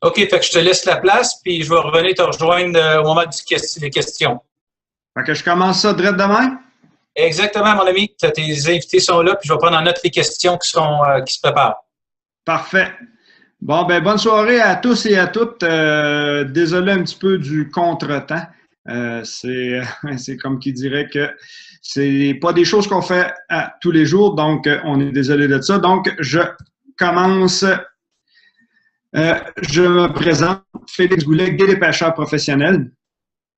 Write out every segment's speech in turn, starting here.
OK, fait que je te laisse la place, puis je vais revenir te rejoindre au moment des questions. Fait que je commence ça direct demain? Exactement, mon ami. Tes invités sont là, puis je vais prendre en note les questions qui se préparent. Parfait. Bon, ben bonne soirée à tous et à toutes. Désolé un petit peu du contretemps. C'est comme qui dirait que c'est pas des choses qu'on fait tous les jours, donc on est désolé de ça. Donc, je commence. Je me présente, Félix Goulet, guide et pêcheur professionnel.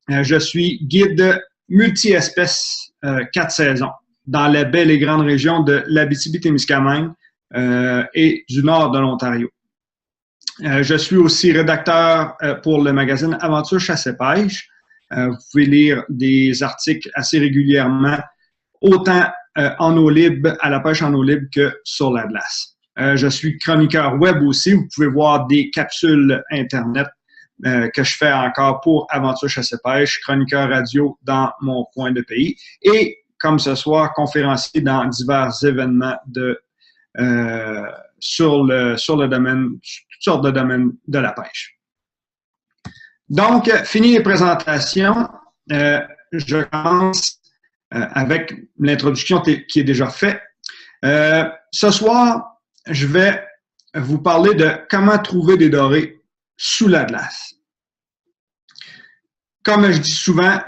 Je suis guide multi-espèces 4 saisons dans la belle et grande région de l'Abitibi-Témiscamingue et du nord de l'Ontario. Je suis aussi rédacteur pour le magazine Aventure Chasse et Pêche. Vous pouvez lire des articles assez régulièrement, autant en eau libre, à la pêche en eau libre que sur la glace. Je suis chroniqueur web aussi. Vous pouvez voir des capsules Internet que je fais encore pour Aventure Chasse et Pêche, chroniqueur radio dans mon coin de pays et, comme ce soir, conférencier dans divers événements sur le domaine, toutes sortes de domaines de la pêche. Donc, fini les présentations, je commence avec l'introduction qui est déjà faite. Ce soir, je vais vous parler de comment trouver des dorés sous la glace. Comme je dis souvent,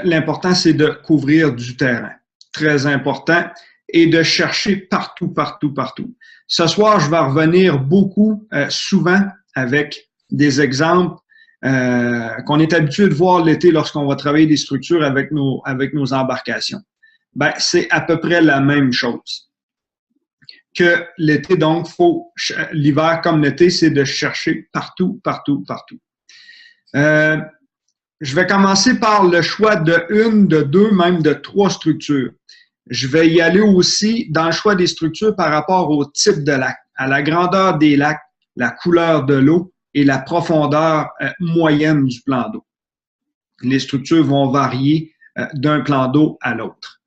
l'important, c'est de couvrir du terrain. Très important. Et de chercher partout, partout, partout. Ce soir, je vais revenir beaucoup, souvent, avec des exemples qu'on est habitué de voir l'été lorsqu'on va travailler des structures avec nos embarcations. Ben, c'est à peu près la même chose que l'été. Donc, l'hiver comme l'été, c'est de chercher partout, partout, partout. Je vais commencer par le choix de une, de deux, même de 3 structures. Je vais y aller aussi dans le choix des structures par rapport au type de lac, à la grandeur des lacs, la couleur de l'eau et la profondeur moyenne du plan d'eau. Les structures vont varier d'un plan d'eau à l'autre.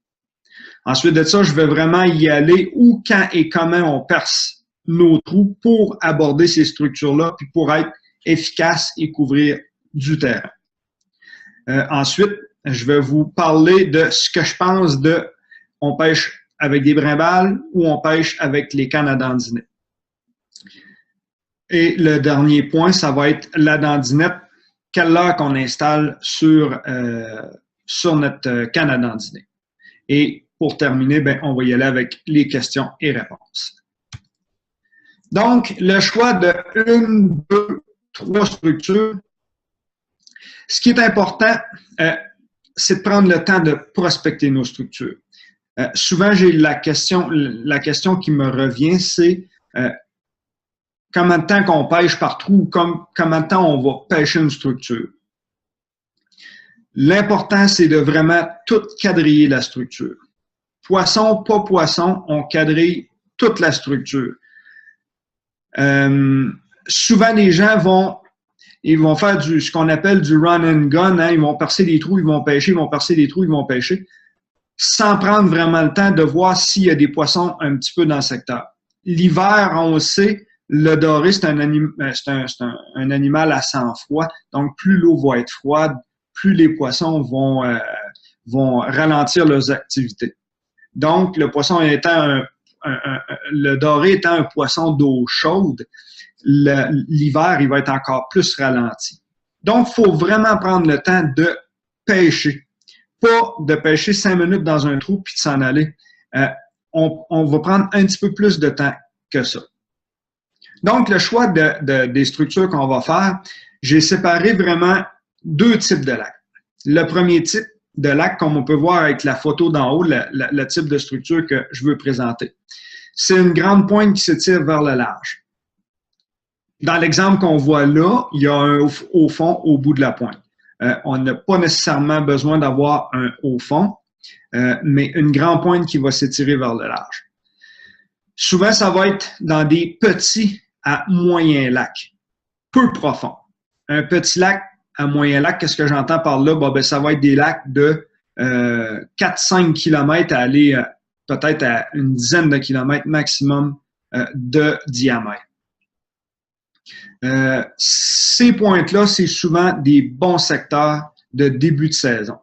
Ensuite de ça, je vais vraiment y aller où, quand et comment on perce nos trous pour aborder ces structures-là, puis pour être efficace et couvrir du terrain. Ensuite, je vais vous parler de ce que je pense de on pêche avec des brimbales ou on pêche avec les cannes à dandiner. Et le dernier point, ça va être la dandinette. Quelle heure qu'on installe sur notre canne à dandiner. Et pour terminer, ben, on va y aller avec les questions et réponses. Donc, le choix de 1, 2, 3 structures. Ce qui est important, c'est de prendre le temps de prospecter nos structures. Souvent, j'ai la question qui me revient, c'est combien de temps qu'on pêche par trou ou combien de temps on va pêcher une structure. L'important, c'est de vraiment tout quadriller la structure. Poisson, pas poisson, on quadrille toute la structure. Souvent, les gens vont faire ce qu'on appelle du run and gun. Hein? Ils vont percer des trous, ils vont pêcher, ils vont percer des trous, ils vont pêcher, sans prendre vraiment le temps de voir s'il y a des poissons un petit peu dans le secteur. L'hiver, on le sait, le doré, c'est un animal à sang froid. Donc, plus l'eau va être froide, plus les poissons vont ralentir leurs activités. Donc, le poisson étant le doré étant un poisson d'eau chaude, l'hiver, il va être encore plus ralenti. Donc, il faut vraiment prendre le temps de pêcher. Pas de pêcher 5 minutes dans un trou puis de s'en aller. On va prendre un petit peu plus de temps que ça. Donc, le choix des structures qu'on va faire, j'ai séparé vraiment 2 types de lacs. Le premier type de lac, comme on peut voir avec la photo d'en haut, le type de structure que je veux présenter. C'est une grande pointe qui s'étire vers le large. Dans l'exemple qu'on voit là, il y a un haut fond au bout de la pointe. On n'a pas nécessairement besoin d'avoir un haut fond, mais une grande pointe qui va s'étirer vers le large. Souvent, ça va être dans des petits à moyens lacs, peu profonds. Un petit lac à moyen lac, qu'est-ce que j'entends par là? Bon, ben, ça va être des lacs de 4-5 km à aller peut-être à une dizaine de kilomètres maximum de diamètre. Ces pointes-là, c'est souvent des bons secteurs de début de saison.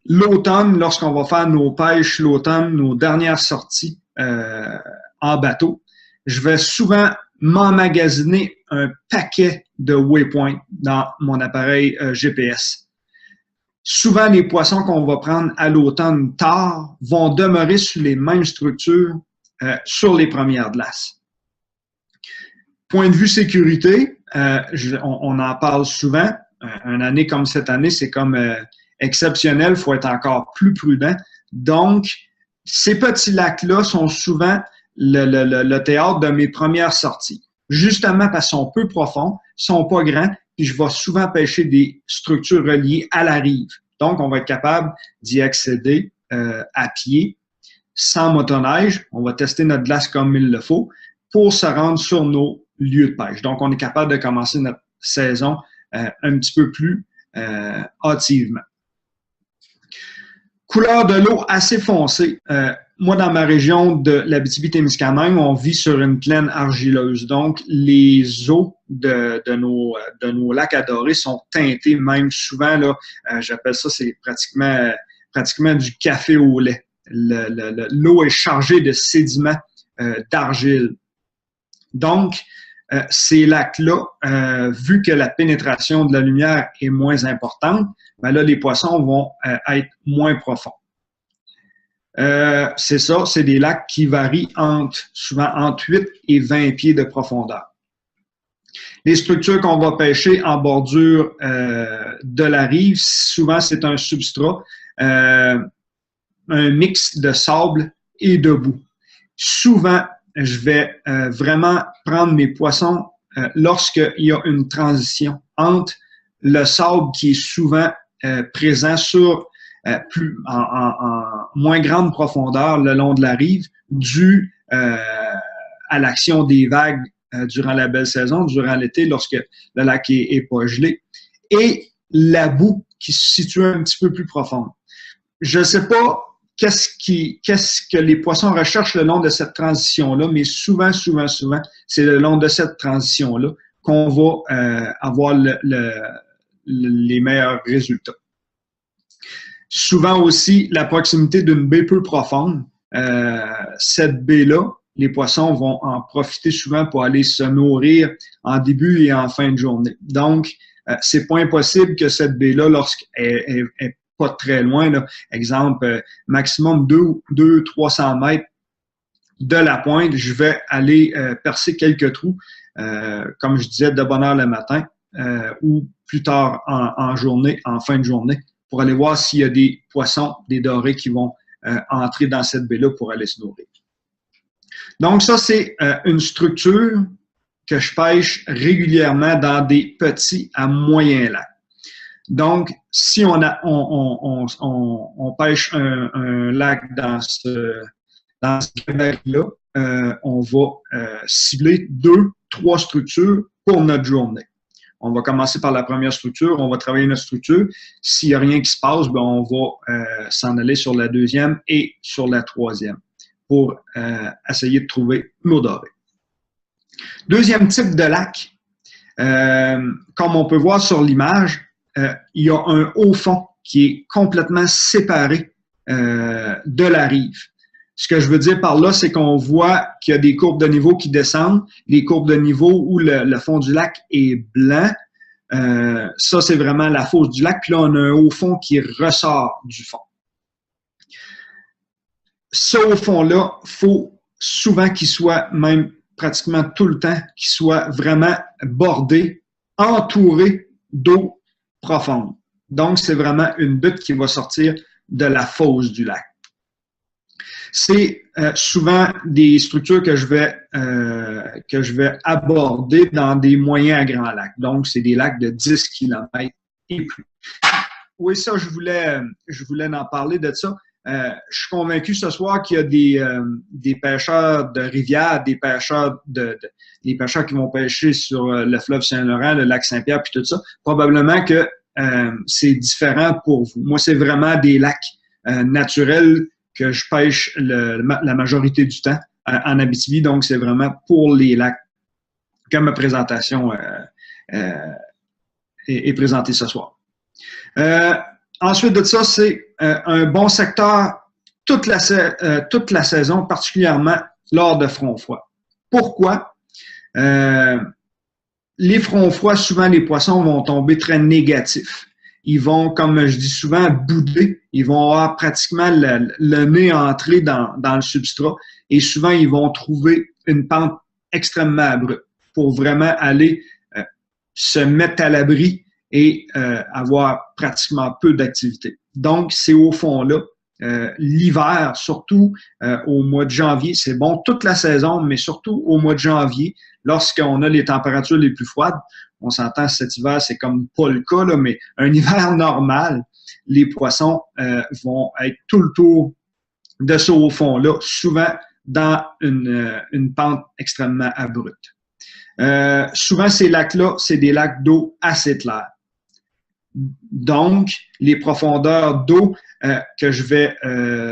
L'automne, lorsqu'on va faire nos pêches, l'automne, nos dernières sorties en bateau, je vais souvent m'emmagasiner un paquet de waypoints dans mon appareil GPS. Souvent, les poissons qu'on va prendre à l'automne tard vont demeurer sur les mêmes structures sur les premières glaces. Point de vue sécurité, on en parle souvent. Une année comme cette année, c'est comme exceptionnel, il faut être encore plus prudent. Donc, ces petits lacs-là sont souvent le théâtre de mes premières sorties. Justement parce qu'ils sont peu profonds, ils sont pas grands, puis je vais souvent pêcher des structures reliées à la rive. Donc, on va être capable d'y accéder à pied, sans motoneige. On va tester notre glace comme il le faut pour se rendre sur nos lieux de pêche. Donc, on est capable de commencer notre saison un petit peu plus hâtivement. Couleur de l'eau assez foncée. Moi, dans ma région de l'Abitibi-Témiscamingue, on vit sur une plaine argileuse. Donc, les eaux de nos lacs adorés sont teintées, même souvent, là, j'appelle ça, c'est pratiquement du café au lait. L'eau est chargée de sédiments d'argile. Donc, ces lacs-là, vu que la pénétration de la lumière est moins importante, ben là, les poissons vont être moins profonds. C'est ça, c'est des lacs qui varient souvent entre 8 et 20 pieds de profondeur. Les structures qu'on va pêcher en bordure de la rive, souvent c'est un substrat, un mix de sable et de boue. Souvent, je vais vraiment prendre mes poissons lorsqu'il y a une transition entre le sable qui est souvent présent sur en moins grande profondeur le long de la rive, dû à l'action des vagues durant la belle saison, durant l'été, lorsque le lac est pas gelé, et la boue qui se situe un petit peu plus profonde. Je ne sais pas qu'est-ce que les poissons recherchent le long de cette transition-là, mais souvent, c'est le long de cette transition-là qu'on va avoir les meilleurs résultats. Souvent aussi, la proximité d'une baie peu profonde. Cette baie-là, les poissons vont en profiter souvent pour aller se nourrir en début et en fin de journée. Donc, c'est pas impossible que cette baie-là, lorsqu'elle est pas très loin, là, exemple, maximum 200-300 mètres de la pointe, je vais aller percer quelques trous, comme je disais, de bonne heure le matin ou plus tard en journée, en fin de journée, pour aller voir s'il y a des poissons, des dorés qui vont entrer dans cette baie-là pour aller se nourrir. Donc ça, c'est une structure que je pêche régulièrement dans des petits à moyens lacs. Donc, si on pêche un lac dans ce gabarit-là, on va cibler 2-3 structures pour notre journée. On va commencer par la première structure, on va travailler notre structure. S'il n'y a rien qui se passe, ben on va s'en aller sur la deuxième et sur la troisième pour essayer de trouver nos dorés. Deuxième type de lac, comme on peut voir sur l'image, il y a un haut fond qui est complètement séparé de la rive. Ce que je veux dire par là, c'est qu'on voit qu'il y a des courbes de niveau qui descendent, les courbes de niveau où le fond du lac est blanc. Ça, c'est vraiment la fosse du lac. Puis là, on a un haut fond qui ressort du fond. Ce haut fond-là, il faut souvent qu'il soit, même pratiquement tout le temps, qu'il soit vraiment bordé, entouré d'eau profonde. Donc, c'est vraiment une butte qui va sortir de la fosse du lac. C'est souvent des structures que je vais aborder dans des moyens à grands lacs. Donc, c'est des lacs de 10 km et plus. Oui, ça, je voulais en parler de ça. Je suis convaincu ce soir qu'il y a des pêcheurs de rivière, des pêcheurs qui vont pêcher sur le fleuve Saint-Laurent, le lac Saint-Pierre, puis tout ça. Probablement que c'est différent pour vous. Moi, c'est vraiment des lacs naturels que je pêche la majorité du temps en Abitibi. Donc, c'est vraiment pour les lacs que ma présentation est présentée ce soir. Ensuite de ça, c'est un bon secteur toute la saison, particulièrement lors de fronts froids. Pourquoi? Les fronts froids, souvent, les poissons vont tomber très négatifs. Ils vont, comme je dis souvent, bouder. Ils vont avoir pratiquement le nez entré dans le substrat et souvent, ils vont trouver une pente extrêmement abrupte pour vraiment aller se mettre à l'abri et avoir pratiquement peu d'activité. Donc, c'est au fond là. L'hiver, surtout au mois de janvier, c'est bon toute la saison, mais surtout au mois de janvier, lorsqu'on a les températures les plus froides. On s'entend cet hiver, c'est comme pas le cas, là, mais un hiver normal, les poissons vont être tout le tour de ce au fond-là, souvent dans une pente extrêmement abrupte. Souvent, ces lacs-là, c'est des lacs d'eau assez claire. Donc, les profondeurs d'eau que je vais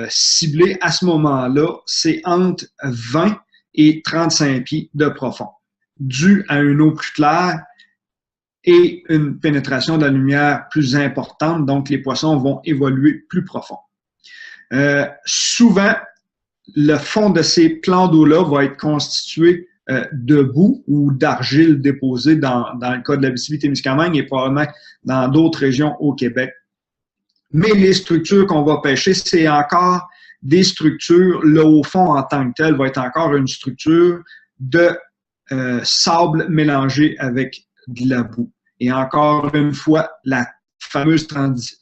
cibler à ce moment-là, c'est entre 20 et 35 pieds de profond, dû à une eau plus claire et une pénétration de la lumière plus importante, donc les poissons vont évoluer plus profond. Souvent, le fond de ces plans d'eau-là va être constitué de boue ou d'argile déposée dans le cas de l'Abitibi-Témiscamingue et probablement dans d'autres régions au Québec. Mais les structures qu'on va pêcher, c'est encore des structures, là au fond en tant que tel, va être encore une structure de sable mélangé avec de la boue. Et encore une fois, la fameuse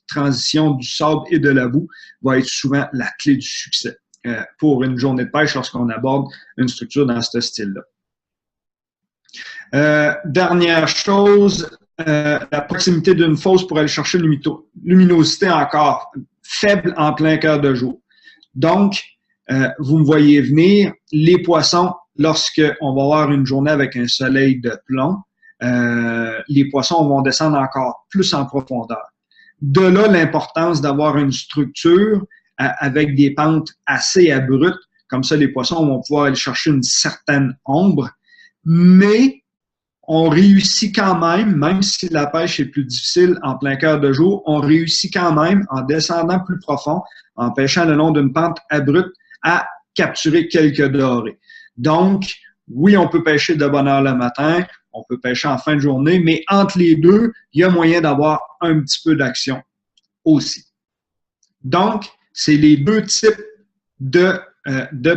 transition du sable et de la boue va être souvent la clé du succès pour une journée de pêche lorsqu'on aborde une structure dans ce style-là. Dernière chose, la proximité d'une fosse pour aller chercher une luminosité encore faible en plein cœur de jour. Donc, vous me voyez venir, les poissons, lorsqu'on va avoir une journée avec un soleil de plomb, les poissons vont descendre encore plus en profondeur. De là, l'importance d'avoir une structure avec des pentes assez abruptes. Comme ça, les poissons vont pouvoir aller chercher une certaine ombre. Mais on réussit quand même si la pêche est plus difficile en plein cœur de jour, on réussit quand même, en descendant plus profond, en pêchant le long d'une pente abrupte, à capturer quelques dorés. Donc, oui, on peut pêcher de bonne heure le matin, on peut pêcher en fin de journée, mais entre les deux, il y a moyen d'avoir un petit peu d'action aussi. Donc, c'est les deux types de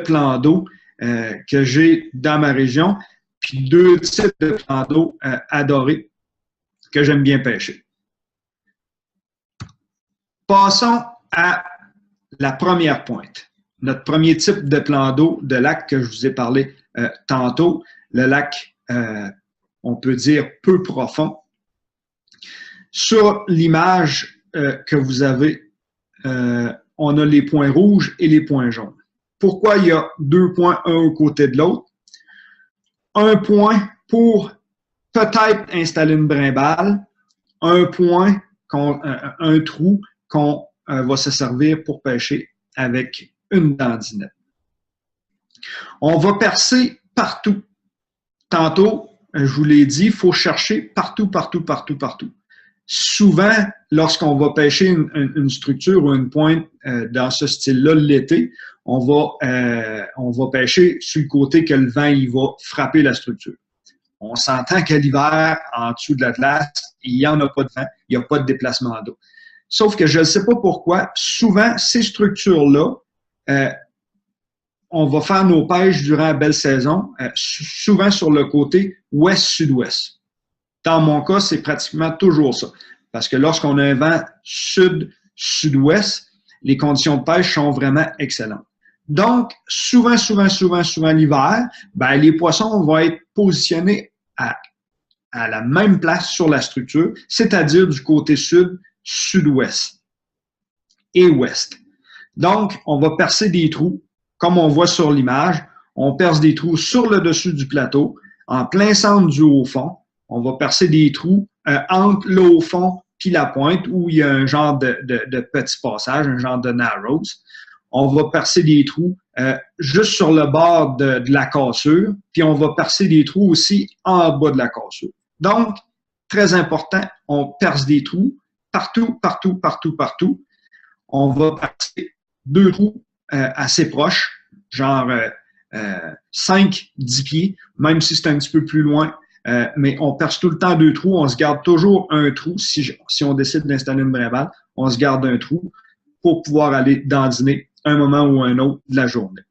plans d'eau que j'ai dans ma région, puis deux types de plans d'eau adorés que j'aime bien pêcher. Passons à la première pointe. Notre premier type de plan d'eau, de lac que je vous ai parlé tantôt, le lac, on peut dire, peu profond. Sur l'image que vous avez, on a les points rouges et les points jaunes. Pourquoi il y a deux points, un au côté de l'autre? Un point pour peut-être installer une brimballe, un point, un trou qu'on va se servir pour pêcher avec une dandinette. On va percer partout. Tantôt, je vous l'ai dit, il faut chercher partout, partout, partout, partout. Souvent, lorsqu'on va pêcher une structure ou une pointe dans ce style-là l'été, on va pêcher sur le côté que le vent il va frapper la structure. On s'entend qu'à l'hiver, en dessous de la glace, il n'y en a pas de vent, il n'y a pas de déplacement d'eau. Sauf que je ne sais pas pourquoi, souvent, ces structures-là, on va faire nos pêches durant la belle saison, souvent sur le côté ouest-sud-ouest. Dans mon cas, c'est pratiquement toujours ça. Parce que lorsqu'on a un vent sud-sud-ouest, les conditions de pêche sont vraiment excellentes. Donc, souvent l'hiver, ben, les poissons vont être positionnés à la même place sur la structure, c'est-à-dire du côté sud, sud-ouest et ouest. Donc, on va percer des trous, comme on voit sur l'image. On perce des trous sur le dessus du plateau, en plein centre du haut fond. On va percer des trous entre le haut fond puis la pointe, où il y a un genre de petit passage, un genre de narrows. on va percer des trous juste sur le bord de la cassure, puis on va percer des trous aussi en bas de la cassure. Donc, très important, on perce des trous partout, partout, partout, partout. On va percer 2 trous assez proches, genre 5-10 pieds, même si c'est un petit peu plus loin. Mais on perce tout le temps 2 trous. On se garde toujours un trou. Si on décide d'installer une brimballe, on se garde un trou pour pouvoir aller dandiner un moment ou un autre de la journée.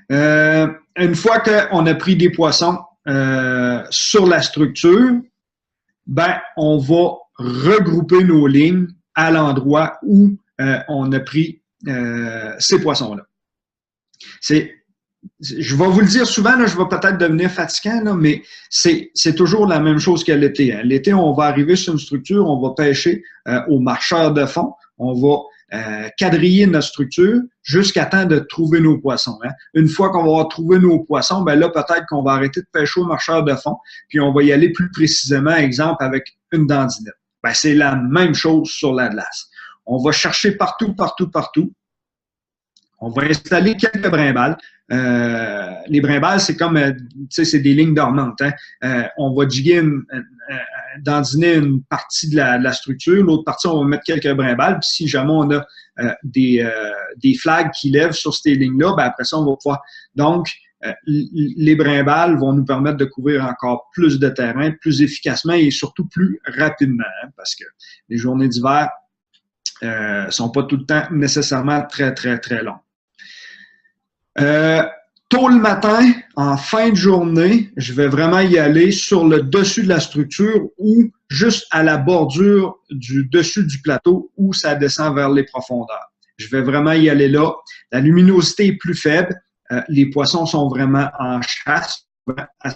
Une fois qu'on a pris des poissons sur la structure, ben, on va regrouper nos lignes à l'endroit où on a pris ces poissons-là. Je vais vous le dire souvent, là, je vais peut-être devenir fatigant, là, mais c'est toujours la même chose que l'été. Hein. L'été, on va arriver sur une structure, on va pêcher aux marcheurs de fond, on va quadriller notre structure jusqu'à temps de trouver nos poissons. Hein. Une fois qu'on va avoir trouvé nos poissons, ben là, peut-être qu'on va arrêter de pêcher aux marcheurs de fond, puis on va y aller plus précisément, exemple, avec une dandinette. Ben, c'est la même chose sur la glace. On va chercher partout, partout, partout. On va installer quelques brimbales. Les brimbales, c'est comme, tu sais, c'est des lignes dormantes. Hein. On va jiguer, dandiner une partie de la structure, l'autre partie, on va mettre quelques brimbales. Puis si jamais on a des flags qui lèvent sur ces lignes-là, ben après ça, on va pouvoir. Donc, les brimbales vont nous permettre de couvrir encore plus de terrain, plus efficacement et surtout plus rapidement, hein, parce que les journées d'hiver sont pas tout le temps nécessairement très, très, très longues. Tôt le matin, en fin de journée, je vais vraiment y aller sur le dessus de la structure ou juste à la bordure du dessus du plateau où ça descend vers les profondeurs. Je vais vraiment y aller là. La luminosité est plus faible. Les poissons sont vraiment en chasse à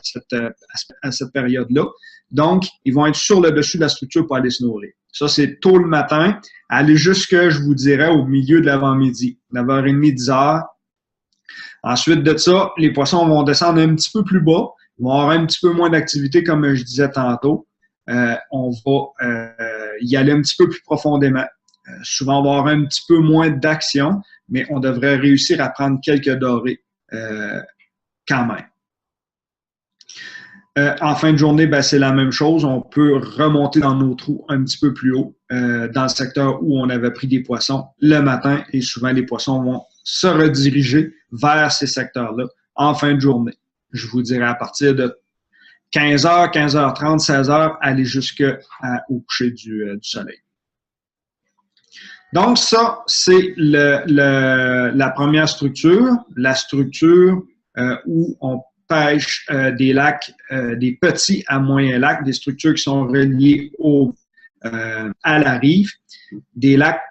cette période-là. Donc, ils vont être sur le dessus de la structure pour aller se nourrir. Ça, c'est tôt le matin. Aller jusque, je vous dirais, au milieu de l'avant-midi, 9h30, 10h. Ensuite de ça, les poissons vont descendre un petit peu plus bas. Ils vont avoir un petit peu moins d'activité, comme je disais tantôt. On va y aller un petit peu plus profondément. Souvent, on va avoir un petit peu moins d'action, mais on devrait réussir à prendre quelques dorées quand même. En fin de journée, ben, c'est la même chose. On peut remonter dans nos trous un petit peu plus haut dans le secteur où on avait pris des poissons le matin et souvent les poissons vont se rediriger vers ces secteurs-là en fin de journée. Je vous dirais à partir de 15h, 15h30, 16h, aller jusqu'au coucher du soleil. Donc ça, c'est la première structure, la structure où on pêche des lacs, des petits à moyens lacs, des structures qui sont reliées à la rive, des lacs,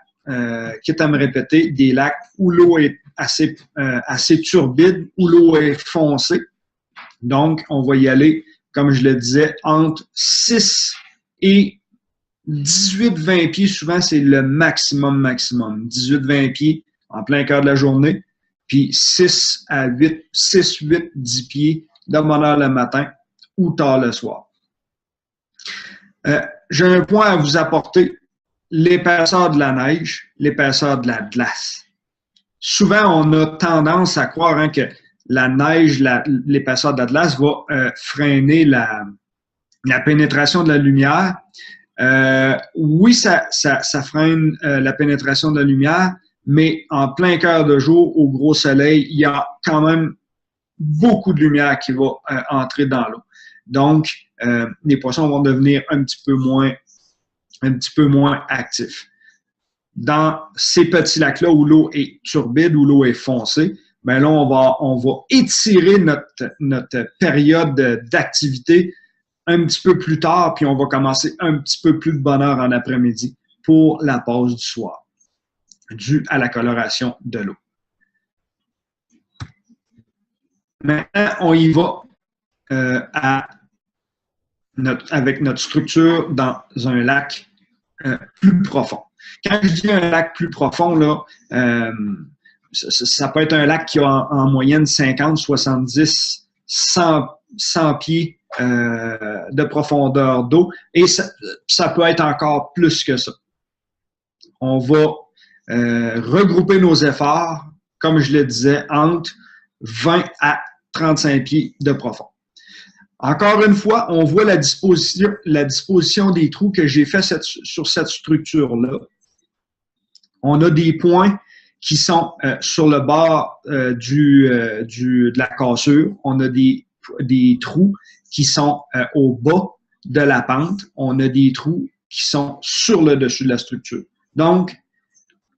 quitte à me répéter, des lacs où l'eau est assez turbide, où l'eau est foncée. Donc, on va y aller, comme je le disais, entre 6 et 18-20 pieds. Souvent, c'est le maximum. 18-20 pieds en plein cœur de la journée. Puis 6 à 8, 6, 8, 10 pieds de bonne heure le matin ou tard le soir. J'ai un point à vous apporter. L'épaisseur de la neige, l'épaisseur de la glace. Souvent, on a tendance à croire hein, que la neige, l'épaisseur de la glace va freiner la pénétration de la lumière. Oui, ça freine la pénétration de la lumière, mais en plein cœur de jour, au gros soleil, il y a quand même beaucoup de lumière qui va entrer dans l'eau. Donc, les poissons vont devenir un petit peu moins actifs. Dans ces petits lacs-là où l'eau est turbide, où l'eau est foncée, ben là, on va étirer notre période d'activité un petit peu plus tard, puis on va commencer un petit peu plus de bonne heure en après-midi pour la pause du soir, due à la coloration de l'eau. Maintenant, on y va avec notre structure dans un lac plus profond. Quand je dis un lac plus profond, là, ça peut être un lac qui a en moyenne 50, 70, 100 pieds de profondeur d'eau et ça peut être encore plus que ça. On va regrouper nos efforts, comme je le disais, entre 20 à 35 pieds de profond. Encore une fois, on voit la disposition des trous que j'ai fait sur cette structure-là. On a des points qui sont sur le bord de la cassure. On a des trous qui sont au bas de la pente. On a des trous qui sont sur le dessus de la structure. Donc,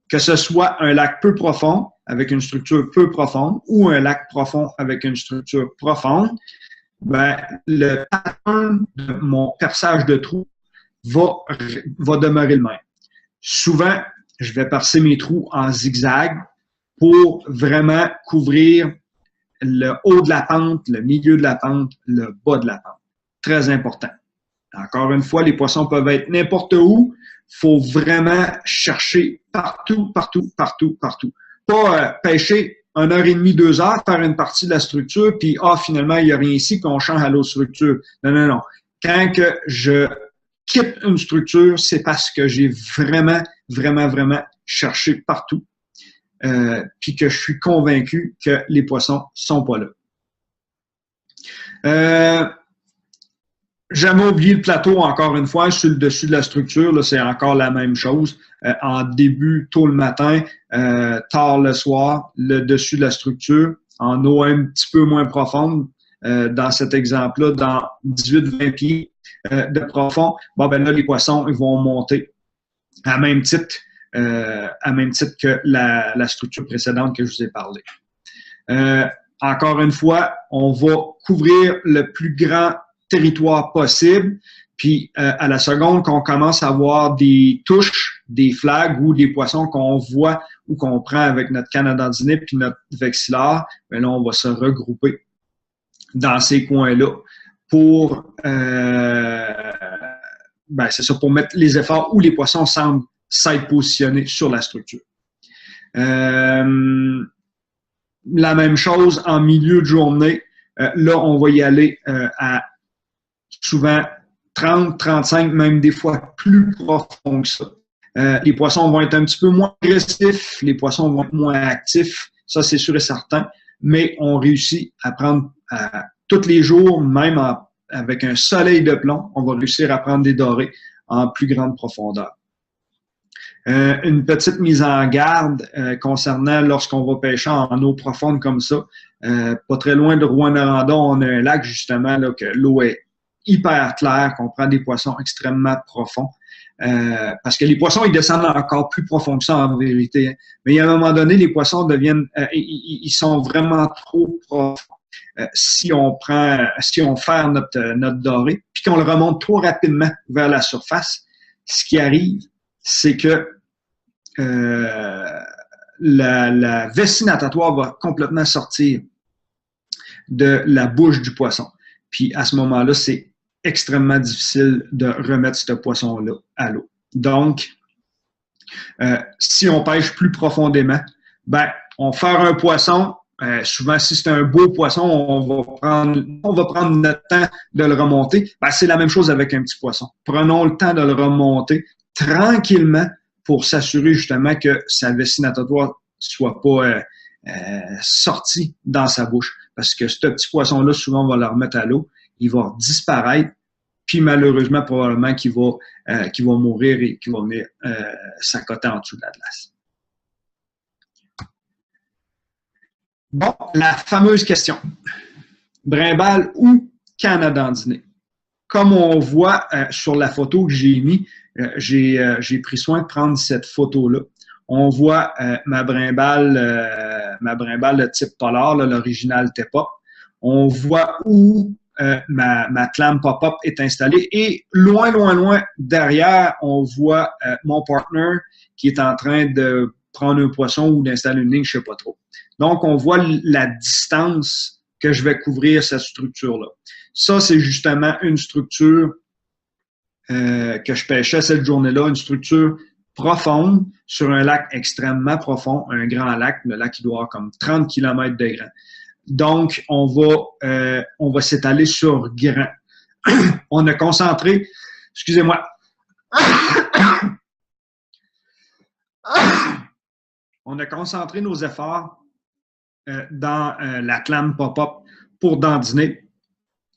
que ce soit un lac peu profond avec une structure peu profonde ou un lac profond avec une structure profonde, ben, le pattern de mon perçage de trous va demeurer le même. Souvent, je vais percer mes trous en zigzag pour vraiment couvrir le haut de la pente, le milieu de la pente, le bas de la pente. Très important. Encore une fois, les poissons peuvent être n'importe où. Il faut vraiment chercher partout, partout, partout, partout. Pas pêcher 1h30, 2 heures, faire une partie de la structure, puis finalement, il n'y a rien ici, puis on change à l'autre structure. Non, non, non. Quand que je quitte une structure, c'est parce que j'ai vraiment, vraiment, vraiment cherché partout, puis que je suis convaincu que les poissons sont pas là. Jamais oublié le plateau, encore une fois, sur le dessus de la structure, c'est encore la même chose. En début, tôt le matin, tard le soir, le dessus de la structure, en eau un petit peu moins profonde, dans cet exemple-là, dans 18-20 pieds de profond, bon, ben là, les poissons ils vont monter à même titre que la structure précédente que je vous ai parlé. Encore une fois, on va couvrir le plus grand territoire possible, puis à la seconde qu'on commence à voir des touches, des flags ou des poissons qu'on voit ou qu'on prend avec notre canne à dandiner puis notre vexillaire, bien là, on va se regrouper dans ces coins-là pour c'est ça, pour mettre les efforts où les poissons semblent s'être positionnés sur la structure. La même chose en milieu de journée. Là, on va y aller à souvent 30, 35, même des fois plus profond que ça. Les poissons vont être un petit peu moins agressifs, les poissons vont être moins actifs, ça c'est sûr et certain, mais on réussit à prendre tous les jours, même avec un soleil de plomb, on va réussir à prendre des dorés en plus grande profondeur. Une petite mise en garde concernant lorsqu'on va pêcher en eau profonde comme ça. Pas très loin de Rouyn-Noranda, on a un lac justement là, que l'eau est hyper claire, qu'on prend des poissons extrêmement profonds. Parce que les poissons, ils descendent encore plus profond que ça en vérité. Hein. Mais à un moment donné, les poissons deviennent, ils sont vraiment trop profonds. Si on ferme notre doré, puis qu'on le remonte trop rapidement vers la surface, ce qui arrive, c'est que la vessie natatoire va complètement sortir de la bouche du poisson. Puis à ce moment-là, c'est extrêmement difficile de remettre ce poisson-là à l'eau. Donc, si on pêche plus profondément, ben, on fait un poisson. Souvent, si c'est un beau poisson, on va prendre notre temps de le remonter. Ben, c'est la même chose avec un petit poisson. Prenons le temps de le remonter tranquillement pour s'assurer justement que sa vessie natatoire soit pas sortie dans sa bouche. Parce que ce petit poisson-là, souvent, on va le remettre à l'eau. Il va disparaître, puis malheureusement, probablement qu'il va mourir et qu'il va venir s'accoter en dessous de la glace. Bon, la fameuse question. Brimballe ou canne à dandiner? Comme on voit sur la photo que j'ai mis, j'ai pris soin de prendre cette photo-là. On voit ma brimballe de type polar, l'original Tepa. On voit où ma clame pop-up est installée. Et loin, loin, loin derrière, on voit mon partner qui est en train de prendre un poisson ou d'installer une ligne, je ne sais pas trop. Donc, on voit la distance que je vais couvrir cette structure-là. Ça, c'est justement une structure que je pêchais cette journée-là, une structure profonde sur un lac extrêmement profond, un grand lac, le lac qui doit avoir comme 30 km de grand. Donc, on va s'étaler sur grand. On a concentré, excusez-moi, On a concentré nos efforts dans la clame pop-up pour dandiner.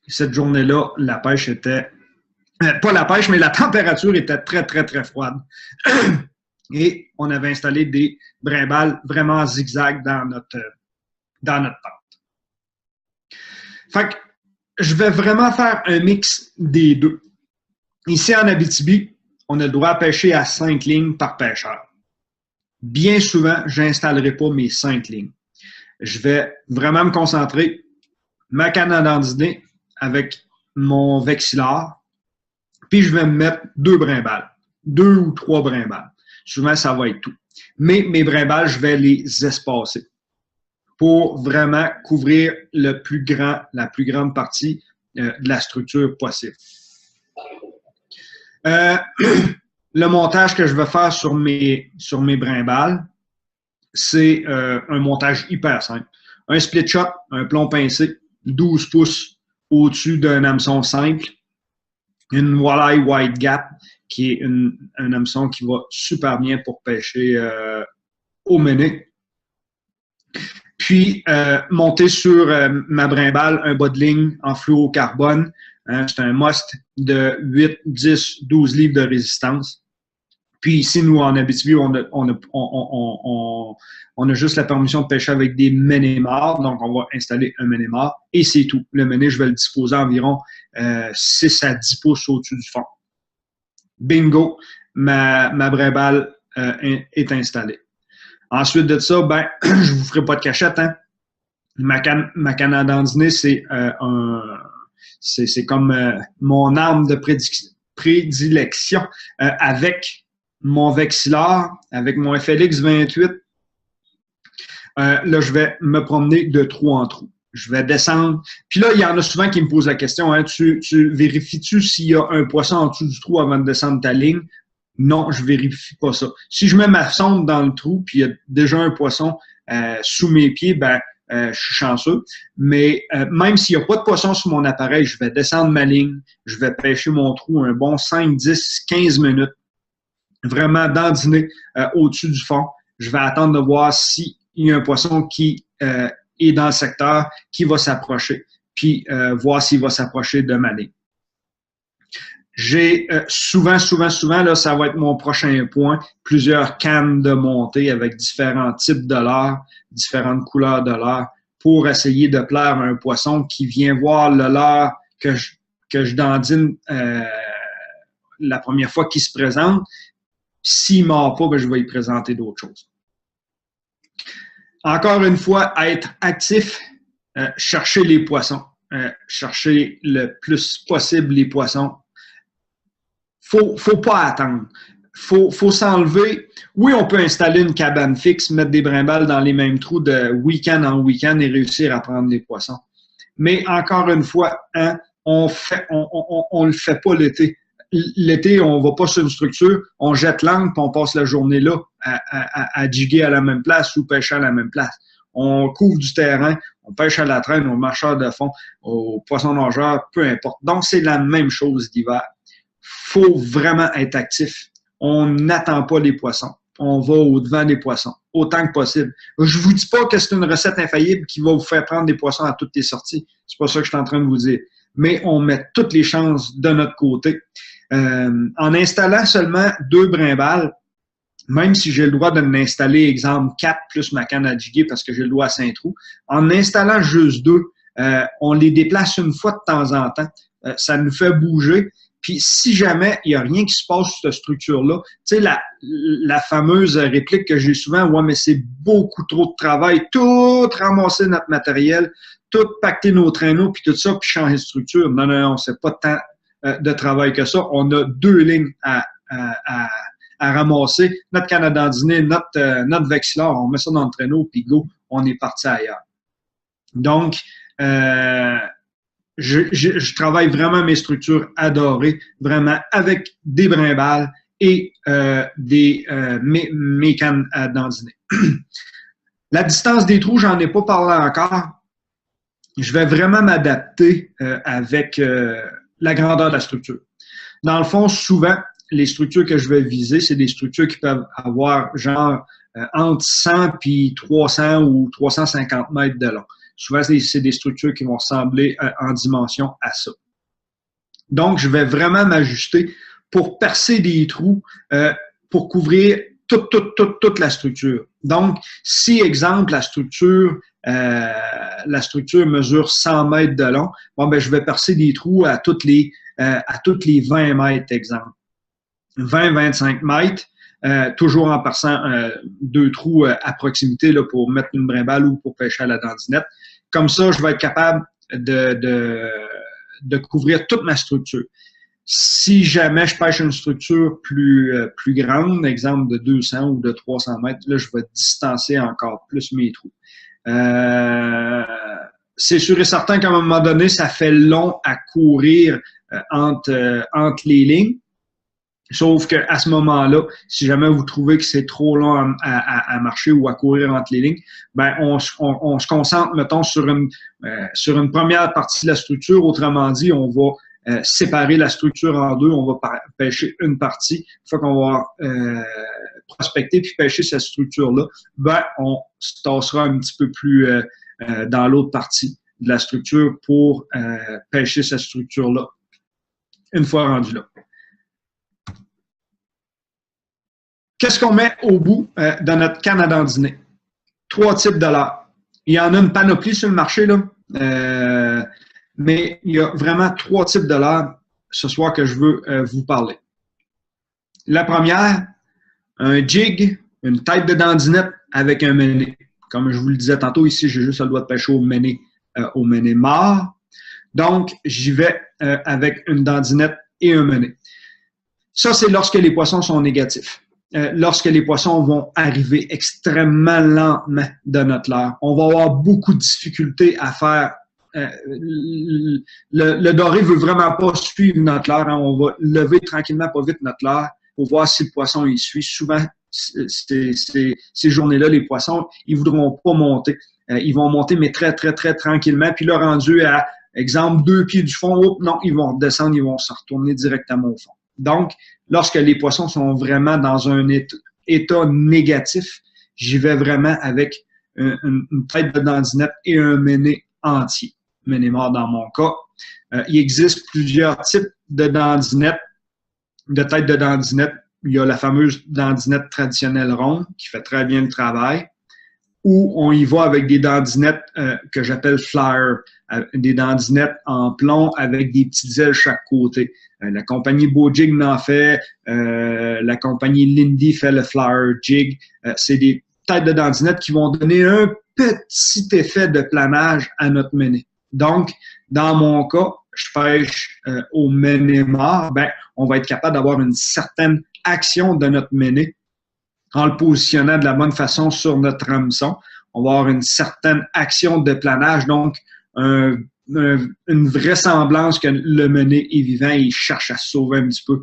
Cette journée-là, la pêche était... pas la pêche, mais la température était très, très, très froide. Et on avait installé des brimbales vraiment zigzag dans notre pente. Fait que je vais vraiment faire un mix des deux. Ici, en Abitibi, on a le droit à pêcher à 5 lignes par pêcheur. Bien souvent, je n'installerai pas mes 5 lignes. Je vais vraiment me concentrer ma canne à dandiner avec mon vexillard, puis je vais me mettre 2 brimbales, 2 ou 3 brimbales. Souvent, ça va être tout. Mais mes brimbales, je vais les espacer pour vraiment couvrir la plus grande partie de la structure possible. Le montage que je vais faire sur mes brimbales, c'est un montage hyper simple. Un split shot, un plomb pincé, 12 pouces au-dessus d'un hameçon simple, une walleye wide gap, qui est un hameçon qui va super bien pour pêcher au mené. Puis, monter sur ma brimbale un bas de ligne en fluorocarbone. C'est un must de 8, 10, 12 livres de résistance. Puis ici, nous, en Abitibi, on a juste la permission de pêcher avec des ménémars. Donc, on va installer un ménémar et c'est tout. Le méné, je vais le disposer environ 6 à 10 pouces au-dessus du fond. Bingo, ma brimbale est installée. Ensuite de ça, ben, je vous ferai pas de cachette, hein. Ma canne à dandiner, c'est comme mon arme de prédilection avec mon vexillard, avec mon FLX 28. Là, je vais me promener de trou en trou. Je vais descendre. Puis là, il y en a souvent qui me posent la question, hein, tu vérifies-tu s'il y a un poisson en dessous du trou avant de descendre ta ligne? Non, je vérifie pas ça. Si je mets ma sonde dans le trou, puis il y a déjà un poisson sous mes pieds, ben je suis chanceux. Mais même s'il n'y a pas de poisson sur mon appareil, je vais descendre ma ligne, je vais pêcher mon trou un bon 5, 10, 15 minutes. Vraiment dandiner au-dessus du fond. Je vais attendre de voir s'il y a un poisson qui est dans le secteur, qui va s'approcher, puis voir s'il va s'approcher de ma ligne. J'ai souvent, là, ça va être mon prochain point, plusieurs cannes de montée avec différents types de leurres, différentes couleurs de leurres, pour essayer de plaire à un poisson qui vient voir le leurre que je dandine la première fois qu'il se présente. S'il ne mord pas, ben, je vais lui présenter d'autres choses. Encore une fois, être actif, chercher les poissons, chercher le plus possible les poissons. Faut pas attendre. Faut s'enlever. Oui, on peut installer une cabane fixe, mettre des brimbales dans les mêmes trous de week-end en week-end et réussir à prendre des poissons. Mais encore une fois, hein, on le fait pas l'été. L'été, on va pas sur une structure, on jette l'angle puis on passe la journée là à jiguer à la même place ou pêcher à la même place. On couvre du terrain, on pêche à la traîne, aux marcheurs de fond, aux poissons nageurs, peu importe. Donc, c'est la même chose d'hiver. Faut vraiment être actif. On n'attend pas les poissons. On va au-devant des poissons, autant que possible. Je vous dis pas que c'est une recette infaillible qui va vous faire prendre des poissons à toutes les sorties. C'est pas ça que je suis en train de vous dire. Mais on met toutes les chances de notre côté. En installant seulement 2 brimbales, même si j'ai le droit de l'installer, exemple 4 plus ma canne à jiguer parce que j'ai le droit à 5 trous, en installant juste 2, on les déplace une fois de temps en temps. Ça nous fait bouger. Puis si jamais il n'y a rien qui se passe sur cette structure-là, tu sais, la fameuse réplique que j'ai souvent, ouais, mais c'est beaucoup trop de travail, tout ramasser notre matériel, tout pacter nos traîneaux, puis tout ça, puis changer de structure. Non, c'est pas tant de travail que ça. On a 2 lignes à ramasser. Notre canne à dandiner, notre vexillard, on met ça dans le traîneau, puis go, on est parti ailleurs. Donc, je travaille vraiment mes structures adorées, vraiment avec des brimbales et mes cannes à dandiner. La distance des trous, j'en ai pas parlé encore. Je vais vraiment m'adapter avec la grandeur de la structure. Dans le fond, souvent, les structures que je vais viser, c'est des structures qui peuvent avoir genre entre 100 puis 300 ou 350 mètres de long. Souvent, c'est des structures qui vont ressembler en dimension à ça. Donc, je vais vraiment m'ajuster pour percer des trous, pour couvrir toute la structure. Donc, si, exemple, la structure mesure 100 mètres de long, bon, ben, je vais percer des trous à toutes les 20 mètres, exemple. 20-25 mètres, toujours en perçant 2 trous à proximité là, pour mettre une brimballe ou pour pêcher à la dandinette. Comme ça, je vais être capable de couvrir toute ma structure. Si jamais je pêche une structure plus grande, exemple de 200 ou de 300 mètres, là, je vais distancer encore plus mes trous. C'est sûr et certain qu'à un moment donné, ça fait long à courir entre les lignes. Sauf qu'à ce moment-là, si jamais vous trouvez que c'est trop long à marcher ou à courir entre les lignes, ben on se concentre, mettons, sur une première partie de la structure. Autrement dit, on va séparer la structure en deux. On va pêcher une partie. Une fois qu'on va prospecter puis pêcher cette structure-là, ben on se tassera un petit peu plus dans l'autre partie de la structure pour pêcher cette structure-là une fois rendu là. Qu'est-ce qu'on met au bout de notre canne à dandiner? 3 types de leurres. Il y en a une panoplie sur le marché, là, mais il y a vraiment 3 types de leurres ce soir que je veux vous parler. La première, un jig, une tête de dandinette avec un mené. Comme je vous le disais tantôt, ici, j'ai juste le droit de pêcher au mené mort. Donc, j'y vais avec une dandinette et un mené. Ça, c'est lorsque les poissons sont négatifs. Lorsque les poissons vont arriver extrêmement lentement de notre leurre. On va avoir beaucoup de difficultés à faire. Le doré veut vraiment pas suivre notre leurre. Hein. On va lever tranquillement pas vite notre leurre pour voir si le poisson y suit. Souvent, ces journées-là, les poissons, ils voudront pas monter. Ils vont monter, mais très, très, très tranquillement. Puis là, rendu à, exemple, 2 pieds du fond, hop, non, ils vont redescendre, ils vont se retourner directement au fond. Donc, lorsque les poissons sont vraiment dans un état négatif, j'y vais vraiment avec une tête de dandinette et un mené entier. Mené mort dans mon cas. Il existe plusieurs types de dandinettes, de têtes de dandinette. Il y a la fameuse dandinette traditionnelle ronde qui fait très bien le travail. Ou on y va avec des dandinettes que j'appelle flyer, des dandinettes en plomb avec des petites ailes chaque côté. La compagnie Bojig en fait, la compagnie Lindy fait le flyer jig. C'est des têtes de dandinettes qui vont donner un petit effet de planage à notre mené. Donc, dans mon cas, je pêche au mené mort, ben, on va être capable d'avoir une certaine action de notre mené en le positionnant de la bonne façon sur notre hameçon. On va avoir une certaine action de planage, donc une vraisemblance que le mené est vivant et il cherche à se sauver un petit peu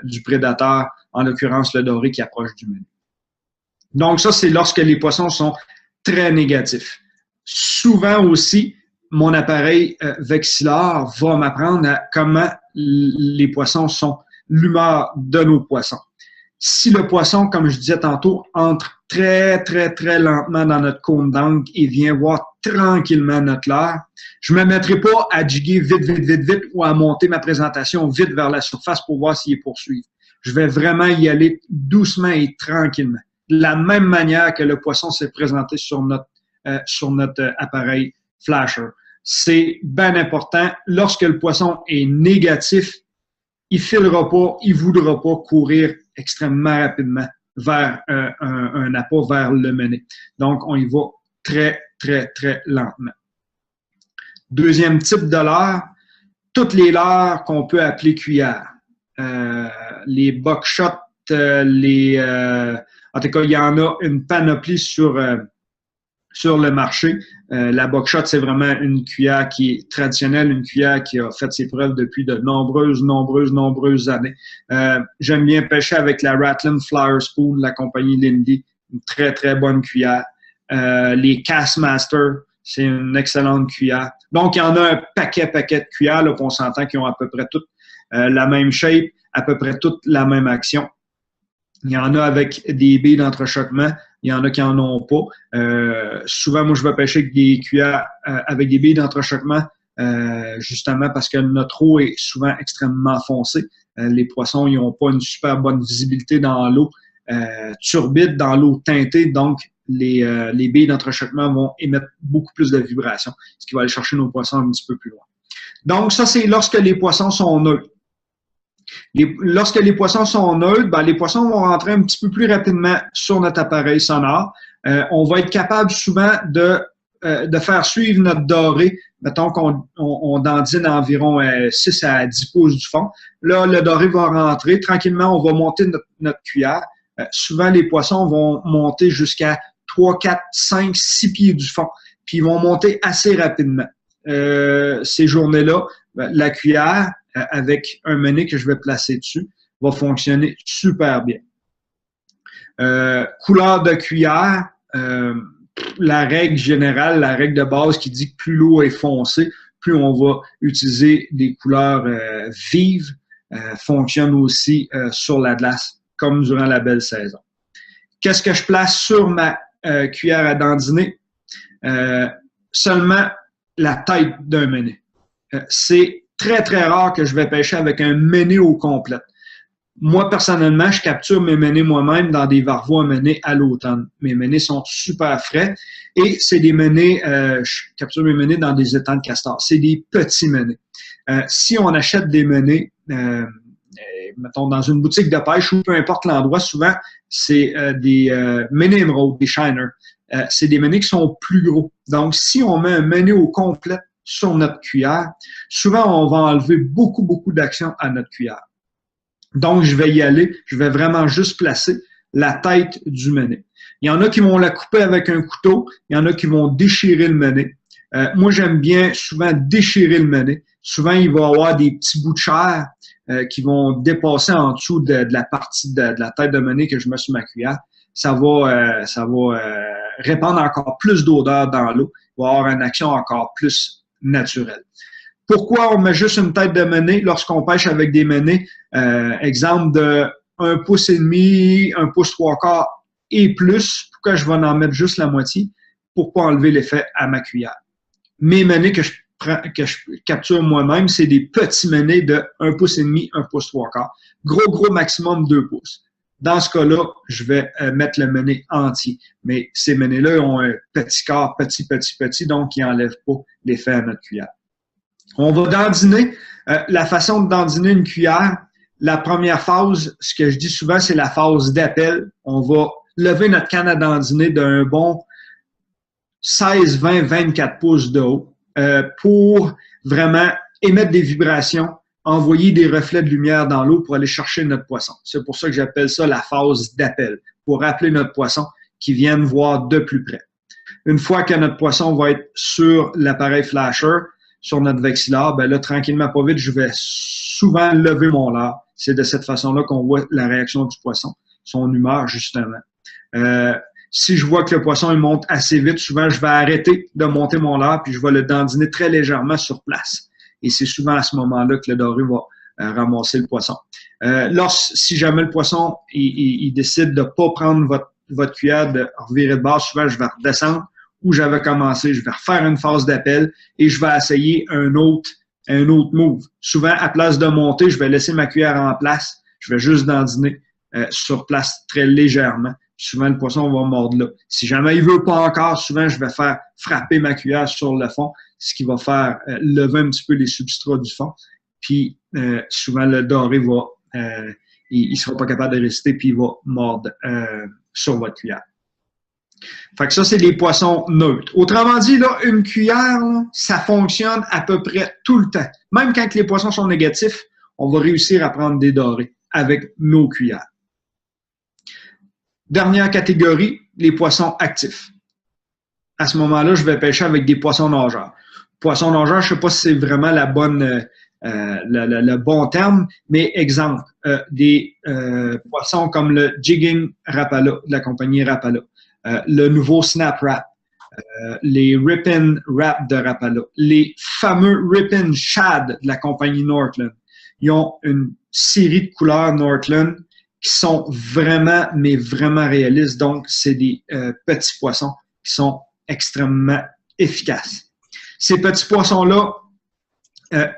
du prédateur, en l'occurrence le doré qui approche du mené. Donc ça, c'est lorsque les poissons sont très négatifs. Souvent aussi, mon appareil vexillaire va m'apprendre à comment les poissons sont, l'humeur de nos poissons. Si le poisson, comme je disais tantôt, entre très, très, très lentement dans notre cône d'angle et vient voir tranquillement notre leurre, je ne me mettrai pas à jiguer vite, vite, vite, vite ou à monter ma présentation vite vers la surface pour voir s'il est poursuivi. Je vais vraiment y aller doucement et tranquillement. De la même manière que le poisson s'est présenté sur notre appareil flasher. C'est bien important. Lorsque le poisson est négatif, il ne filera pas, il ne voudra pas courir extrêmement rapidement vers un appât, vers le mené. Donc, on y va très, très, très lentement. Deuxième type de leurre, toutes les leurres qu'on peut appeler cuillères. Les buckshot, en tout cas, il y en a une panoplie sur le marché. La buckshot, c'est vraiment une cuillère qui est traditionnelle, une cuillère qui a fait ses preuves depuis de nombreuses années. J'aime bien pêcher avec la Rattlin Flower Spoon, la compagnie Lindy, une très, très bonne cuillère. Les Castmaster, c'est une excellente cuillère. Donc, il y en a un paquet de cuillères, là, qu'on s'entend qui ont à peu près toutes la même shape, à peu près toutes la même action. Il y en a avec des billes d'entrechoquement, Il y en a qui en ont pas. Souvent, moi, je vais pêcher avec des cuillères, avec des billes d'entrechoquement, justement parce que notre eau est souvent extrêmement foncée. Les poissons, ils n'ont pas une super bonne visibilité dans l'eau turbide, dans l'eau teintée, donc les billes d'entrechoquement vont émettre beaucoup plus de vibrations, ce qui va aller chercher nos poissons un petit peu plus loin. Donc, ça, c'est lorsque les poissons sont neutres. Lorsque les poissons sont neutres, ben, les poissons vont rentrer un petit peu plus rapidement sur notre appareil sonore. On va être capable souvent de faire suivre notre doré. Mettons qu'on dandine environ 6 à 10 pouces du fond. Là, le doré va rentrer. Tranquillement, on va monter notre cuillère. Souvent, les poissons vont monter jusqu'à 3, 4, 5, 6 pieds du fond. Puis, ils vont monter assez rapidement. Ces journées-là, la cuillère, avec un mené que je vais placer dessus, va fonctionner super bien. Couleur de cuillère, la règle générale, la règle de base qui dit que plus l'eau est foncée, plus on va utiliser des couleurs vives, fonctionne aussi sur la glace, comme durant la belle saison. Qu'est-ce que je place sur ma cuillère à dandiner? Seulement la tête d'un mené. C'est très, très rare que je vais pêcher avec un mené au complet. Moi, personnellement, je capture mes menés moi-même dans des varvois menés à l'automne. Mes menés sont super frais et c'est des menés, je capture mes menés dans des étangs de castor. C'est des petits menés. Si on achète des menés, mettons, dans une boutique de pêche ou peu importe l'endroit, souvent, c'est des menés émeraudes, des shiners. C'est des menés qui sont plus gros. Donc, si on met un mené au complet sur notre cuillère, souvent, on va enlever beaucoup, beaucoup d'action à notre cuillère. Donc, je vais y aller. Je vais vraiment juste placer la tête du mené. Il y en a qui vont la couper avec un couteau. Il y en a qui vont déchirer le mené. Moi, j'aime bien souvent déchirer le mené. Souvent, il va y avoir des petits bouts de chair qui vont dépasser en dessous de la partie de la tête de mené que je mets sur ma cuillère. Ça va répandre encore plus d'odeur dans l'eau. Il va y avoir une action encore plus naturelle. Pourquoi on met juste une tête de mené lorsqu'on pêche avec des menés? Exemple de 1,5 pouce, 1 pouce 3/4 et plus. Pourquoi je vais en mettre juste la moitié? Pour pas enlever l'effet à ma cuillère. Mes menés que je capture moi-même, c'est des petits menés de 1,5 pouce, 1 pouce 3/4. Gros maximum 2 pouces. Dans ce cas-là, je vais mettre le mené entier. Mais ces menés-là ont un petit corps, petit, donc ils n'enlèvent pas l'effet à notre cuillère. On va dandiner. La façon de dandiner une cuillère, la première phase, ce que je dis souvent, c'est la phase d'appel. On va lever notre canne à dandiner d'un bon 16, 20, 24 pouces de haut pour vraiment émettre des vibrations, envoyer des reflets de lumière dans l'eau pour aller chercher notre poisson. C'est pour ça que j'appelle ça la phase d'appel, pour appeler notre poisson qui vienne voir de plus près. Une fois que notre poisson va être sur l'appareil flasher, sur notre vexillaire, ben là, tranquillement, pas vite, je vais souvent lever mon leurre. C'est de cette façon-là qu'on voit la réaction du poisson, son humeur, justement. Si je vois que le poisson il monte assez vite, souvent, je vais arrêter de monter mon leurre puis je vais le dandiner très légèrement sur place. Et c'est souvent à ce moment-là que le doré va ramasser le poisson. Si jamais le poisson il décide de pas prendre votre cuillère, de revirer de bord, souvent, je vais redescendre où j'avais commencé, je vais refaire une phase d'appel et je vais essayer un autre move. Souvent, à place de monter, je vais laisser ma cuillère en place, je vais juste dandiner sur place très légèrement. Souvent, le poisson va mordre là. Si jamais il veut pas encore, souvent, je vais faire frapper ma cuillère sur le fond, ce qui va faire lever un petit peu les substrats du fond. Puis, souvent, le doré il sera pas capable de résister, puis il va mordre sur votre cuillère. Fait que ça, c'est des poissons neutres. Autrement dit, là, une cuillère, là, ça fonctionne à peu près tout le temps. Même quand les poissons sont négatifs, on va réussir à prendre des dorés avec nos cuillères. Dernière catégorie, les poissons actifs. À ce moment-là, je vais pêcher avec des poissons nageurs. Poissons nageurs, je ne sais pas si c'est vraiment le bon terme, mais exemple, des poissons comme le Jigging Rapala, de la compagnie Rapala. Le nouveau Snap Wrap, les Ripon Wrap de Rapala, les fameux Ripon Shad de la compagnie Northland. Ils ont une série de couleurs Northland qui sont vraiment, mais vraiment réalistes. Donc, c'est des petits poissons qui sont extrêmement efficaces. Ces petits poissons-là,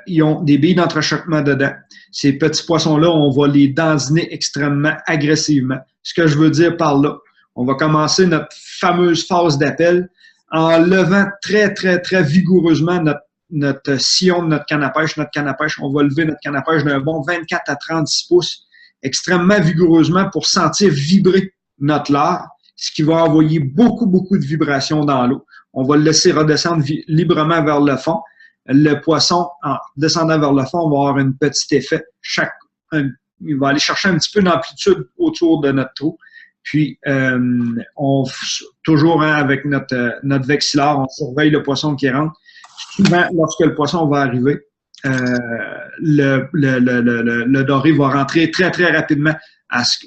ils ont des billes d'entrechoquement dedans. Ces petits poissons-là, on va les dandiner extrêmement agressivement. Ce que je veux dire par là, on va commencer notre fameuse phase d'appel en levant très, très, très vigoureusement notre sillon de notre canne à pêche. Notre canne à pêche, on va lever notre canne à pêche d'un bon 24 à 36 pouces extrêmement vigoureusement pour sentir vibrer notre leurre, ce qui va envoyer beaucoup, beaucoup de vibrations dans l'eau. On va le laisser redescendre librement vers le fond. Le poisson, en descendant vers le fond, on va avoir un petit effet. Il va aller chercher un petit peu d'amplitude autour de notre trou. Puis, toujours avec notre vexillard, on surveille le poisson qui rentre. Souvent, lorsque le poisson va arriver, le doré va rentrer très, très rapidement.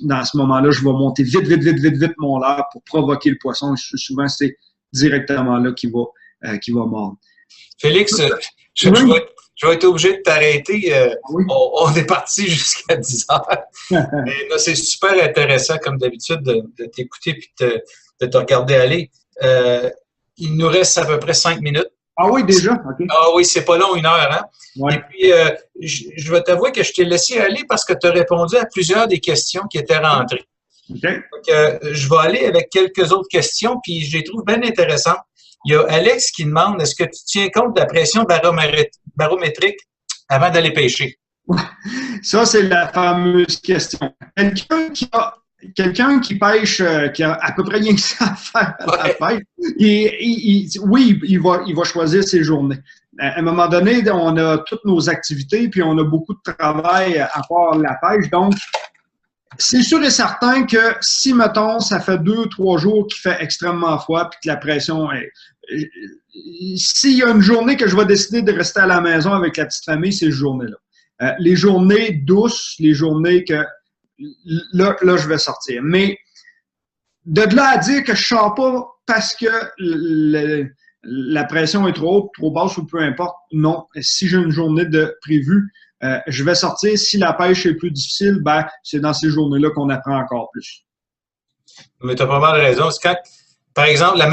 Dans ce moment-là, je vais monter vite mon leurre pour provoquer le poisson. Souvent, c'est directement là qu'il va mordre. Félix, je vais être obligé de t'arrêter. Oui. On est parti jusqu'à 10 heures. Mais là, c'est super intéressant, comme d'habitude, de t'écouter et de te regarder aller. Il nous reste à peu près 5 minutes. Ah oui, déjà? Okay. Ah oui, c'est pas long, 1 heure. Hein? Ouais. Et puis, je vais t'avouer que je t'ai laissé aller parce que tu as répondu à plusieurs des questions qui étaient rentrées. Okay. Donc, je vais aller avec quelques autres questions, puis je les trouve bien intéressantes. Il y a Alex qui demande, est-ce que tu tiens compte de la pression barométrique avant d'aller pêcher? Ça, c'est la fameuse question. Quelqu'un qui pêche, qui a à peu près rien que ça à faire à la pêche, il va choisir ses journées. À un moment donné, on a toutes nos activités, puis on a beaucoup de travail à part la pêche. Donc, c'est sûr et certain que si, mettons, ça fait 2-3 jours qu'il fait extrêmement froid, puis que la pression est... S'il y a une journée que je vais décider de rester à la maison avec la petite famille, c'est cette journée-là. Les journées douces, les journées que... Là, je vais sortir. Mais de là à dire que je ne sors pas parce que la pression est trop haute, trop basse ou peu importe, non. Si j'ai une journée de prévue, je vais sortir. Si la pêche est plus difficile, ben, c'est dans ces journées-là qu'on apprend encore plus. Mais tu as pas mal raison. C'est quand, par exemple, la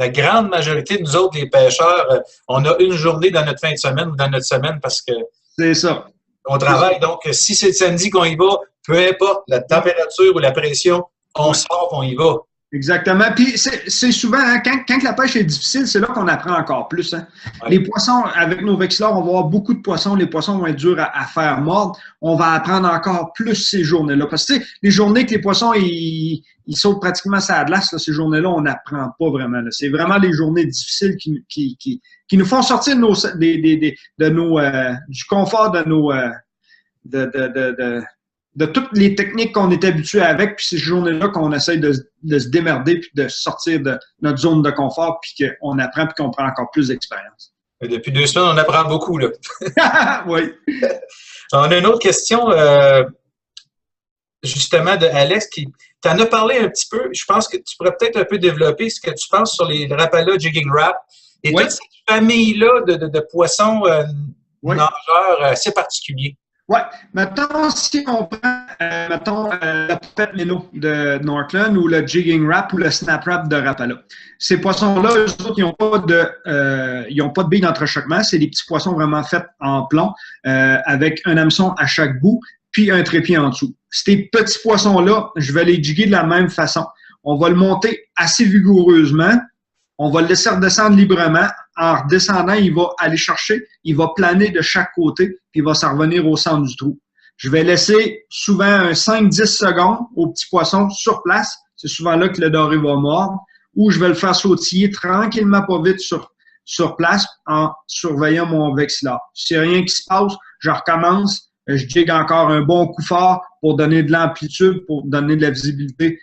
grande majorité de nous autres, les pêcheurs, on a une journée dans notre fin de semaine ou dans notre semaine parce que... C'est ça. On travaille. Donc, si c'est le samedi qu'on y va, peu importe la température ou la pression, on sort, on y va. Exactement. Puis, c'est souvent, hein, quand la pêche est difficile, c'est là qu'on apprend encore plus. Hein. Ouais. Les poissons, avec nos vexillards, on va avoir beaucoup de poissons. Les poissons vont être durs à faire mordre. On va apprendre encore plus ces journées-là. Parce que, tu sais, les journées que les poissons, ils sautent pratiquement sur la glace, là, ces journées-là, on n'apprend pas vraiment. Là. C'est vraiment les journées difficiles qui nous font sortir du confort de toutes les techniques qu'on est habitué avec, puis ces journées-là qu'on essaye de se démerder puis de sortir de notre zone de confort puis qu'on apprend puis qu'on prend encore plus d'expérience. Depuis 2 semaines, on apprend beaucoup, là. Oui. On a une autre question, justement, de Alex qui t'en a parlé un petit peu. Je pense que tu pourrais peut-être un peu développer ce que tu penses sur les Rapala Jigging Rap et toute cette famille-là de poissons nageurs assez particuliers. Oui. Maintenant, si on prend, la poupette minnow de Northland ou le Jigging Rap ou le Snap Rap de Rapala. Ces poissons-là, eux autres, ils n'ont pas de billes d'entrechoquement. C'est des petits poissons vraiment faits en plomb avec un hameçon à chaque bout puis un trépied en dessous. Ces petits poissons-là, je vais les jiguer de la même façon. On va le monter assez vigoureusement. On va le laisser redescendre librement. En redescendant, il va aller chercher, il va planer de chaque côté, puis il va s'en revenir au centre du trou. Je vais laisser souvent un 5-10 secondes au petit poisson sur place. C'est souvent là que le doré va mordre. Ou je vais le faire sautiller tranquillement, pas vite sur place en surveillant mon vexillard. Si rien qui se passe, je recommence. Je jigue encore un bon coup fort pour donner de l'amplitude, pour donner de la visibilité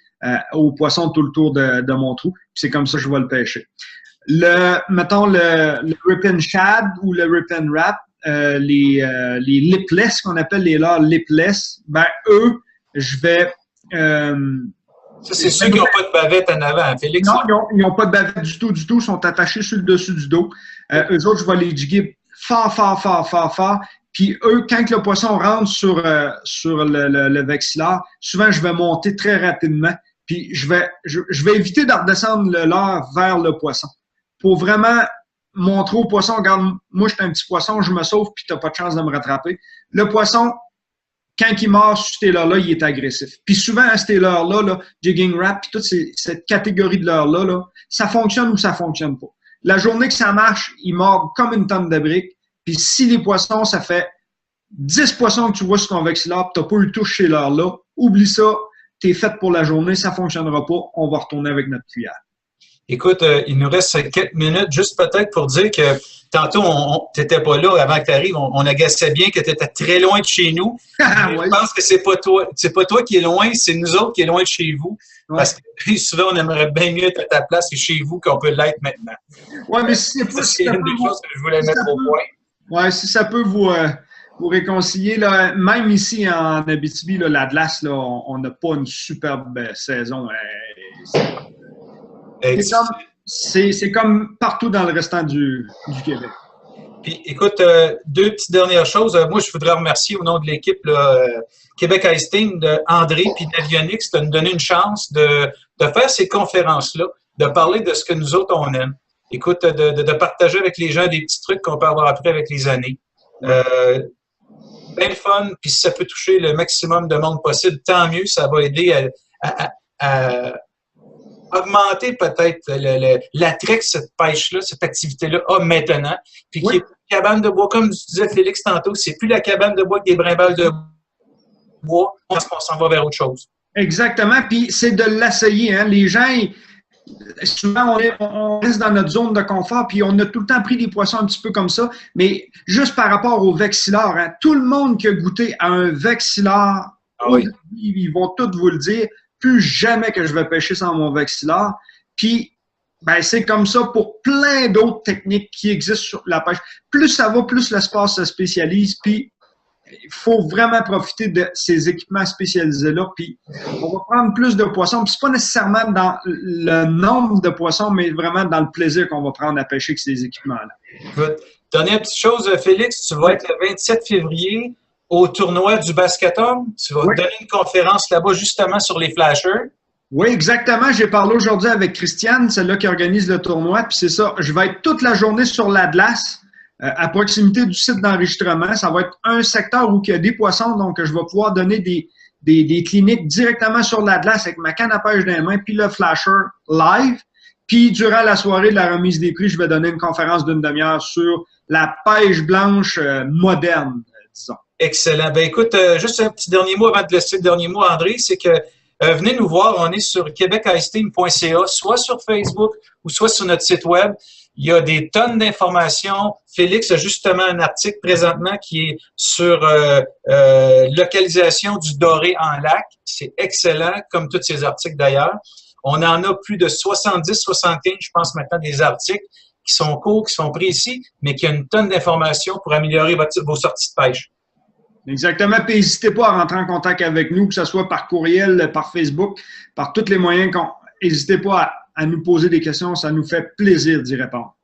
au poisson tout le tour de mon trou. C'est comme ça que je vais le pêcher. Mettons le Rip and Shad ou le Rip and Wrap, les lipless, qu'on appelle les leurres lipless, ben eux, je vais... ça, c'est ceux qui n'ont pas de bavette en avant, Félix? Non, ils n'ont pas de bavette du tout. Ils sont attachés sur le dessus du dos. Eux autres, je vais les jiguer fort, Puis eux, quand le poisson rentre sur le vexillaire, souvent, je vais monter très rapidement. Puis je vais éviter de redescendre le leurre vers le poisson. Pour vraiment montrer au poisson, regarde, moi, je suis un petit poisson, je me sauve, puis tu n'as pas de chance de me rattraper. Le poisson, quand il mord sur ces leurres-là, il est agressif. Puis souvent, à ces leurres-là, là, jigging wrap, puis toute cette catégorie de leurres-là, là, ça fonctionne ou ça fonctionne pas. La journée que ça marche, ils mordent comme une tonne de briques. Puis si les poissons, ça fait 10 poissons que tu vois sur ton vexillaire, tu n'as pas eu touche chez leurres-là, oublie ça, tu es fait pour la journée, ça ne fonctionnera pas, on va retourner avec notre cuillère. Écoute, il nous reste quelques minutes, juste peut-être pour dire que tantôt, tu n'étais pas là avant que tu arrives, on agaçait bien que tu étais très loin de chez nous. Ouais. Je pense que c'est pas toi qui est loin, c'est nous autres qui est loin de chez vous. Ouais. Parce que souvent, on aimerait bien mieux être à ta place et chez vous qu'on peut l'être maintenant. Oui, mais si c'est pas... C'est une des choses que je voulais mettre au point. Oui, si ça peut vous réconcilier, là, même ici en Abitibi, là, la glace, là, on n'a pas une superbe saison. C'est comme partout dans le restant du Québec. Puis, écoute, deux petites dernières choses. Moi, je voudrais remercier au nom de l'équipe Québec Ice Team, André puis Navionics de nous donner une chance de faire ces conférences-là, de parler de ce que nous autres, on aime. Écoute, de partager avec les gens des petits trucs qu'on peut avoir appris avec les années. Bien fun, puis si ça peut toucher le maximum de monde possible, tant mieux, ça va aider à augmenter peut-être l'attrait que cette pêche-là, cette activité-là a maintenant, puis qui est une cabane de bois, comme tu disais Félix tantôt, c'est plus la cabane de bois avec des brimbales de bois, parce qu'on s'en va vers autre chose. Exactement, puis c'est de l'essayer, hein. Les gens, souvent, on reste dans notre zone de confort, puis on a tout le temps pris des poissons un petit peu comme ça, mais juste par rapport au vexillaire, hein, tout le monde qui a goûté à un vexillaire, ils vont tous vous le dire, plus jamais que je vais pêcher sans mon vexillaire. Puis, ben, c'est comme ça pour plein d'autres techniques qui existent sur la pêche. Plus ça va, plus l'espace se spécialise, puis il faut vraiment profiter de ces équipements spécialisés-là, puis on va prendre plus de poissons, puis c'est pas nécessairement dans le nombre de poissons, mais vraiment dans le plaisir qu'on va prendre à pêcher avec ces équipements-là. Good. Dernière petite chose, Félix, tu vas être le 27 février au tournoi du Basketum. Tu vas donner une conférence là-bas justement sur les flashers. Oui, exactement. J'ai parlé aujourd'hui avec Christiane, celle-là qui organise le tournoi, puis c'est ça, je vais être toute la journée sur l'Atlas, à proximité du site d'enregistrement. Ça va être un secteur où il y a des poissons, donc je vais pouvoir donner des cliniques directement sur l'Atlas avec ma canne à pêche dans les mains, puis le flasher live. Puis durant la soirée de la remise des prix, je vais donner une conférence d'une demi-heure sur la pêche blanche moderne, disons. Excellent. Ben écoute, juste un petit dernier mot avant de laisser le dernier mot, André, c'est que venez nous voir, on est sur québecicesteam.ca, soit sur Facebook ou soit sur notre site web. Il y a des tonnes d'informations. Félix a justement un article présentement qui est sur localisation du doré en lac. C'est excellent, comme tous ces articles d'ailleurs. On en a plus de 70, 75, je pense maintenant, des articles qui sont courts, qui sont précis, mais qui ont une tonne d'informations pour améliorer vos sorties de pêche. Exactement. Puis n'hésitez pas à rentrer en contact avec nous, que ce soit par courriel, par Facebook, par tous les moyens. N'hésitez pas à nous poser des questions. Ça nous fait plaisir d'y répondre.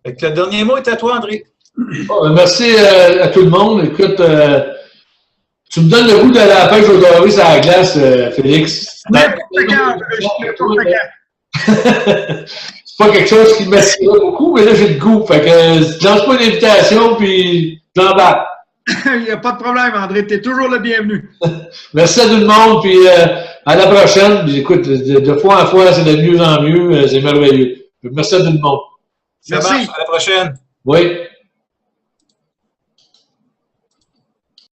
Le dernier mot est à toi, André. Merci à tout le monde. Écoute, tu me donnes le goût de la pêche au doré sur la glace, Félix. C'est pas quelque chose qui m'attire beaucoup, mais là, j'ai le goût. Fait que lance pas une invitation, puis j'embarque. Il n'y a pas de problème, André. Tu es toujours le bienvenu. Merci à tout le monde, puis à la prochaine. Puis, écoute, de fois en fois, c'est de mieux en mieux. C'est merveilleux. Merci à tout le monde. Merci. À la prochaine. Oui.